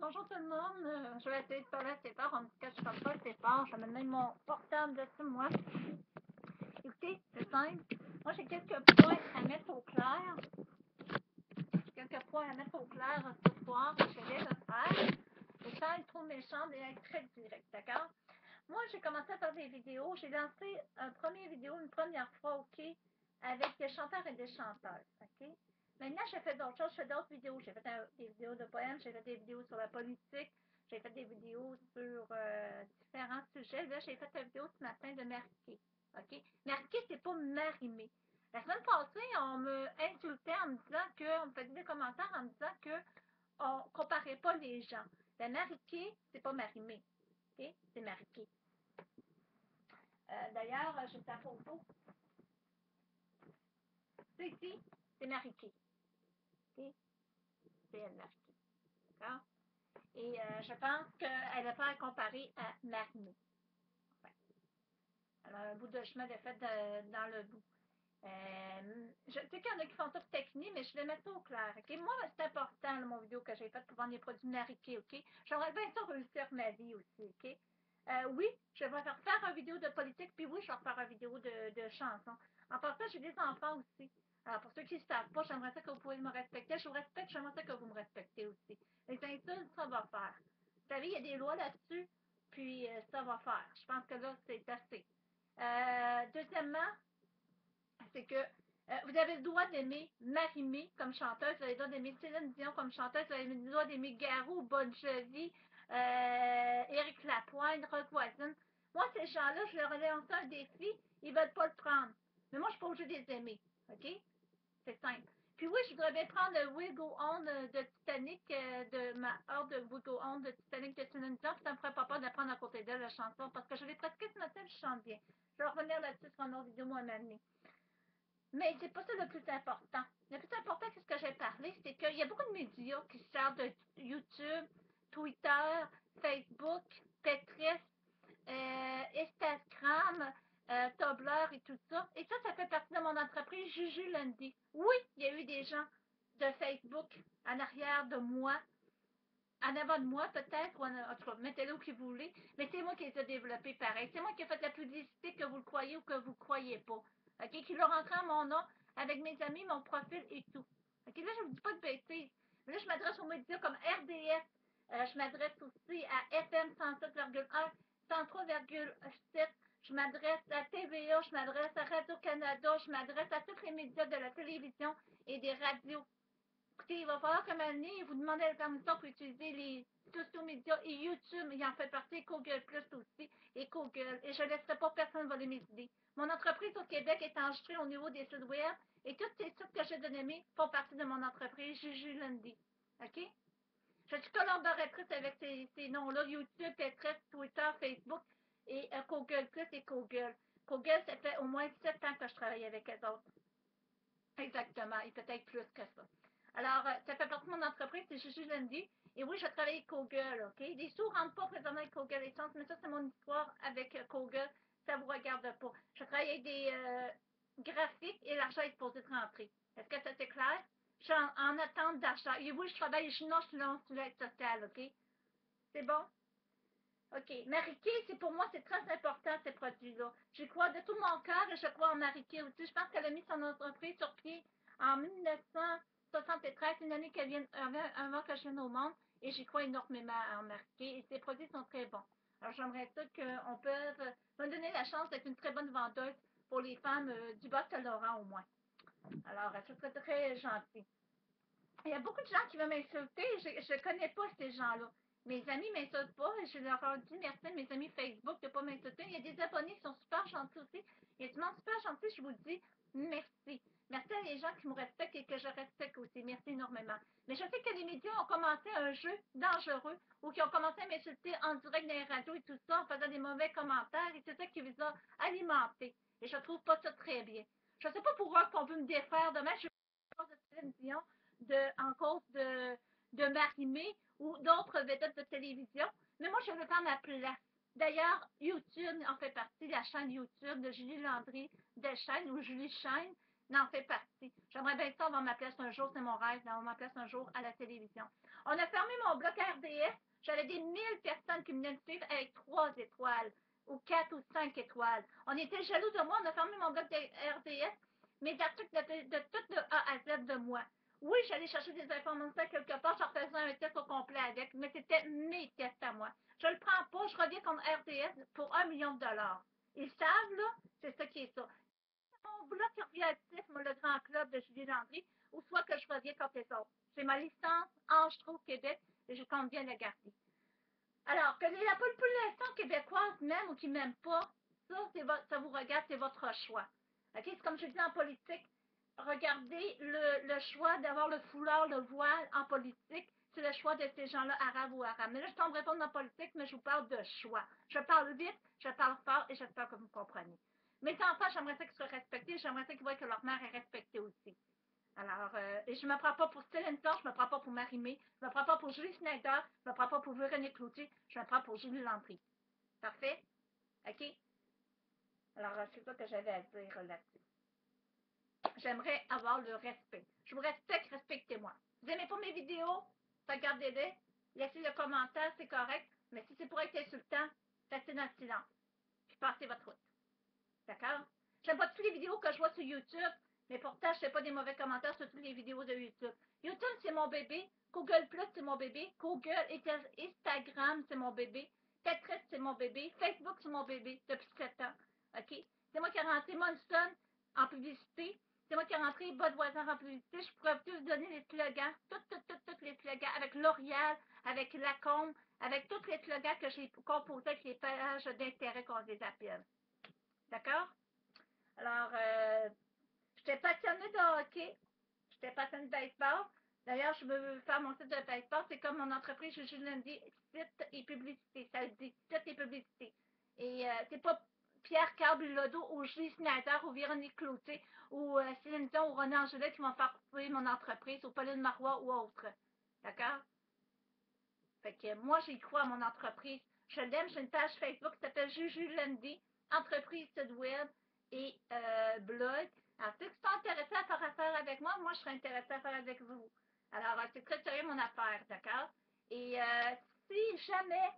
Bonjour tout le monde, je vais essayer de parler assez fort, on me dit que je ne parle pas assez fort, je vais mettre mon portable dessus moi. Écoutez, c'est simple, moi j'ai quelques points à mettre au clair, ce soir, que je vais le faire, et sans être trop méchante et être très direct, d'accord? Moi j'ai commencé à faire des vidéos, j'ai lancé une première vidéo une première fois, ok, avec des chanteurs et des chanteuses, ok? Maintenant, j'ai fait d'autres choses, je fais d'autres vidéos. J'ai fait des vidéos de poèmes, j'ai fait des vidéos sur la politique, j'ai fait des vidéos sur différents sujets. Là, j'ai fait une vidéo ce matin de Marqué. OK? Marqué, c'est pas Marimé. La semaine passée, on me insultait en me disant on me faisait des commentaires en me disant qu'on ne comparait pas les gens. La Mariqué, c'est pas Marimé. OK? C'est Marqué. D'ailleurs, j'ai ta photo. C'est ici, c'est Mariqué. OK? C'est elle, Mariqué. D'accord? Et je pense qu'elle n'a pas à comparer à Marimé. Enfin, elle a un bout de chemin de fait dans le bout. Je sais qu'il y en a qui font ça pour taquiner, mais je vais mettre ça au clair. Okay? Moi, c'est important, là, mon vidéo que j'ai faite pour vendre les produits Mariqué. OK? J'aimerais bien ça réussir ma vie aussi. OK? Oui, je vais faire une vidéo de politique, puis oui, je vais faire une vidéo de chansons. En passant, j'ai des enfants aussi. Alors, pour ceux qui ne savent pas, j'aimerais ça que vous pouvez me respecter. Je vous respecte, j'aimerais ça que vous me respectez aussi. Les insultes, ça va faire. Vous savez, il y a des lois là-dessus, puis ça va faire. Je pense que là, c'est assez. Deuxièmement, c'est que vous avez le droit d'aimer Marie-Mé comme chanteuse, vous avez le droit d'aimer Céline Dion comme chanteuse, vous avez le droit d'aimer Garou, Bon Jovi, Éric Lapointe, Rock Voisine. Moi, ces gens-là, je leur ai lancé un défi, ils ne veulent pas le prendre. Mais moi, je ne suis pas obligée de les aimer. OK? C'est simple. Puis oui, je voudrais bien prendre le We Go On de Titanic, de ma heure de We Go On de Titanic de Céline Dion, puis ça me ferait pas peur de prendre à côté d'elle la chanson, parce que je l'ai pratiquée ce matin, je chante bien. Je vais revenir là-dessus sur une autre vidéo, moi, m'amener. Mais c'est pas ça le plus important. Le plus important, c'est ce que j'ai parlé, c'est qu'il y a beaucoup de médias qui servent de YouTube, Twitter, Facebook, Pinterest, Instagram, Tumblr et tout ça. Et ça fait partie de mon entreprise Juju Lundi. Oui, il y a eu des gens de Facebook en arrière de moi, en avant de moi peut-être, ou en tout cas, mettez-le où que vous voulez, mais c'est moi qui les ai développés pareil. C'est moi qui ai fait la publicité que vous le croyez ou que vous ne croyez pas. OK? Qui leur rentré en mon nom avec mes amis, mon profil et tout. OK? Là, je ne vous dis pas de bêtises. Mais là, je m'adresse aux médias comme RDS. Je m'adresse aussi à FM 107,1, 103,7. Je m'adresse à TVA, je m'adresse à Radio-Canada, je m'adresse à tous les médias de la télévision et des radios. Écoutez, il va falloir qu'à un moment donné, vous demandez la permission pour utiliser les sociaux médias et YouTube, il en fait partie, Google Plus aussi, et Google. Et je ne laisserai pas personne voler mes idées. Mon entreprise au Québec est enregistrée au niveau des sites web et tous ces sites que j'ai donnés font partie de mon entreprise, Juju Lundi. OK? Je suis collaboratrice avec ces noms-là, YouTube, Pinterest, Twitter, Facebook et Google Plus et Google. Google, ça fait au moins 7 ans que je travaille avec eux autres. Exactement, et peut-être plus que ça. Alors, ça fait partie de mon entreprise, c'est Juju Lundi. Et oui, je travaille avec Google, OK? Les sous ne rentrent pas présentement avec Google Essence, mais ça, c'est mon histoire avec Google. Ça ne vous regarde pas. Je travaille avec des graphiques et l'argent est supposé de rentrer. Est-ce que ça c'est clair? Je suis en attente d'achat. Et oui, je travaille, je lance sur l'aide sociale, OK? C'est bon? OK. Mariqué, c'est pour moi, c'est très important, ces produits-là. Je crois de tout mon cœur et je crois en Mariqué aussi. Je pense qu'elle a mis son entreprise sur pied en 1973, une année qu'elle vient, avant que je vienne au monde, et j'y crois énormément en Mariqué, et ses produits sont très bons. Alors, j'aimerais ça qu'on peut me donner la chance d'être une très bonne vendeuse pour les femmes du Bas-Saint-Laurent au moins. Alors, ce serait très gentil. Il y a beaucoup de gens qui veulent m'insulter. Je ne connais pas ces gens-là. Mes amis ne m'insultent pas. Je leur ai dit merci à mes amis Facebook de ne pas m'insulter. Il y a des abonnés qui sont super gentils aussi. Il y a du monde super gentil. Je vous dis merci. Merci à les gens qui me respectent et que je respecte aussi. Merci énormément. Mais je sais que les médias ont commencé un jeu dangereux ou qui ont commencé à m'insulter en direct dans les radios et tout ça en faisant des mauvais commentaires et c'est ça qui vous a alimenté. Et je trouve pas ça très bien. Je ne sais pas pourquoi on veut me défaire. Demain, je vais faire de Céline Dion en cause de Marimé ou d'autres vedettes de télévision. Mais moi, je veux faire ma place. D'ailleurs, YouTube en fait partie, la chaîne YouTube de Julie Landry Deschaines ou Julie Chaîne. n'en fait partie. J'aimerais bien ça avoir ma place un jour, c'est mon rêve, d'avoir ma place un jour à la télévision. On a fermé mon bloc RDS. J'avais des 1000 personnes qui venaient me suivre avec 3 étoiles ou 4 ou 5 étoiles. On était jaloux de moi. On a fermé mon bloc de RDS. Mes articles de tout de A à Z de moi. Oui, j'allais chercher des informations quelque part. J'en faisais un test au complet avec, mais c'était mes tests à moi. Je le prends pas. Je reviens comme RDS pour 1 million de dollars. Ils savent, là, c'est ça qui est ça. Mon bloc recréatif, moi, le grand club de Julie Landry, ou soit que je reviens comme les autres. J'ai ma licence Ange-Trou Québec et je compte bien la garder. Alors, que la population québécoise m'aime ou qui ne m'aime pas, ça vous regarde, c'est votre choix. OK? C'est comme je dis en politique, regardez le choix d'avoir le foulard, le voile en politique, c'est le choix de ces gens-là, arabes ou arabes. Mais là, je ne tomberai pas dans la politique, mais je vous parle de choix. Je parle vite, je parle fort et j'espère que vous compreniez. Mes enfants, j'aimerais ça qu'ils soient respectés, j'aimerais ça qu'ils voient que leur mère est respectée aussi. Alors, et je ne me prends pas pour Céline Dion, je ne me prends pas pour Marie-Mé, je ne me prends pas pour Julie Schneider, je ne me prends pas pour Véronique Cloutier, je me prends pour Julie Landry. Parfait? OK? Alors, c'est ça que j'avais à dire là-dessus. J'aimerais avoir le respect. Je vous respecte, respectez-moi. Vous n'aimez pas mes vidéos? Regardez-les. Laissez le commentaire, c'est correct. Mais si c'est pour être insultant, restez dans le silence. Puis passez votre route. D'accord? J'aime pas toutes les vidéos que je vois sur YouTube, mais pourtant, je ne fais pas des mauvais commentaires sur toutes les vidéos de YouTube. YouTube, c'est mon bébé. Google Plus, c'est mon bébé. Google, Instagram, c'est mon bébé. Pinterest, c'est mon bébé. Facebook, c'est mon bébé depuis 7 ans. OK? C'est moi qui ai rentré Monson en publicité. C'est moi qui ai rentré Budweiser en publicité. Je pourrais tous vous donner les slogans, tous les slogans, avec L'Oréal, avec Lacombe, avec tous les slogans que j'ai composés avec les pages d'intérêt qu'on les appelle. D'accord? Alors, j'étais passionnée de hockey. J'étais passionnée de baseball. D'ailleurs, je veux faire mon site de baseball. C'est comme mon entreprise Juju Lundi, site et publicité. Ça le dit, site et publicité. Et c'est pas Pierre Carl-Bilodeau ou Julie Snyder ou Véronique Cloutier ou Céline Dion ou René Angélil qui vont faire couper mon entreprise ou Pauline Marois ou autre. D'accord? Fait que moi, j'y crois à mon entreprise. Je l'aime. J'ai une page Facebook qui s'appelle Juju Lundi, entreprise site web et blog. Alors, ceux qui sont intéressés à faire affaire avec moi, moi, je serais intéressée à faire avec vous. Alors, c'est très sérieux mon affaire, d'accord? Et si jamais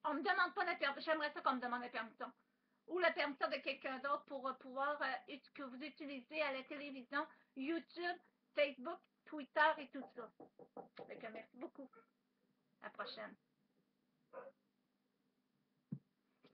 on ne me demande pas la permission, j'aimerais ça qu'on me demande la permission. Ou la permission de quelqu'un d'autre pour pouvoir que vous utilisez à la télévision, YouTube, Facebook, Twitter et tout ça. Fait que merci beaucoup. À la prochaine.